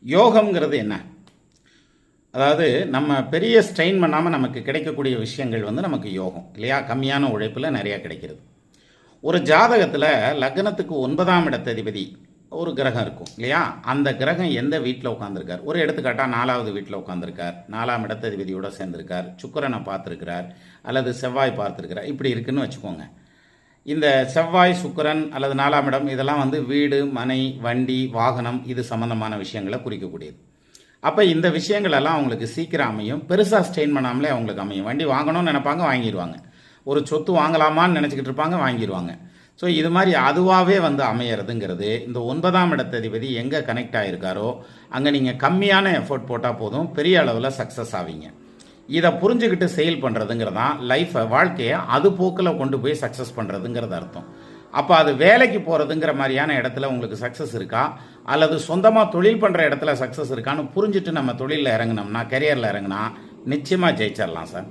யோகம்ங்கிறது என்ன? அதாவது நம்ம பெரிய ஸ்ட்ரெயின் பண்ணாமல் நமக்கு கிடைக்கக்கூடிய விஷயங்கள் நமக்கு யோகம் இல்லையா? கம்மியான உழைப்பில் நிறையா கிடைக்கிறது. ஒரு ஜாதகத்தில் லக்னத்துக்கு 9ஆம் இடத்ததிபதி ஒரு கிரகம் இருக்கும் இல்லையா? அந்த கிரகம் எந்த வீட்டில் உட்காந்துருக்கார்? ஒரு எடுத்துக்காட்டாக 4வது வீட்டில் உட்காந்துருக்கார், 4ஆம் இடத்ததிபதியோடு சேர்ந்திருக்கார், சுக்கிரனை பார்த்துருக்கிறார், அல்லது செவ்வாய் பார்த்துருக்கிறார், இப்படி இருக்குன்னு வச்சுக்கோங்க. இந்த செவ்வாய், சுக்கிரன் அல்லது 4ஆம் இடம் இதெல்லாம் வீடு, மனை, வண்டி, வாகனம் இது சம்பந்தமான விஷயங்களை குறிக்கக்கூடியது. அப்போ இந்த விஷயங்கள் எல்லாம் அவங்களுக்கு சீக்கிரம் அமையும், பெருசாக ஸ்ட்ரெயின் பண்ணாமலே அவங்களுக்கு அமையும். வண்டி வாங்கணும்னு நினைப்பாங்க, வாங்கிடுவாங்க. ஒரு சொத்து வாங்கலாமான்னு நினச்சிக்கிட்டு இருப்பாங்க, வாங்கிடுவாங்க. ஸோ இது மாதிரி அதுவாகவே அமையறதுங்கிறது இந்த 9ஆம் இடத்ததிபதி எங்கே கனெக்ட் ஆகிருக்காரோ அங்கே நீங்கள் கம்மியான எஃபோர்ட் போட்டால் போதும், பெரிய அளவில் சக்ஸஸ் ஆவீங்க. இதை புரிஞ்சுக்கிட்டு செயல் பண்ணுறதுங்கிறதான் லைஃப்பை, வாழ்க்கையை அது போக்கில் கொண்டு போய் சக்ஸஸ் பண்ணுறதுங்கிறது அர்த்தம். அப்போ அது வேலைக்கு போகிறதுங்கிற மாதிரியான இடத்துல உங்களுக்கு சக்ஸஸ் இருக்கா, அல்லது சொந்தமாக தொழில் பண்ணுற இடத்துல சக்ஸஸ் இருக்கான்னு புரிஞ்சுட்டு நம்ம தொழிலில் இறங்கினோம்னா, கெரியரில் இறங்கினா நிச்சயமாக ஜெயிச்சிடலாம் சார்.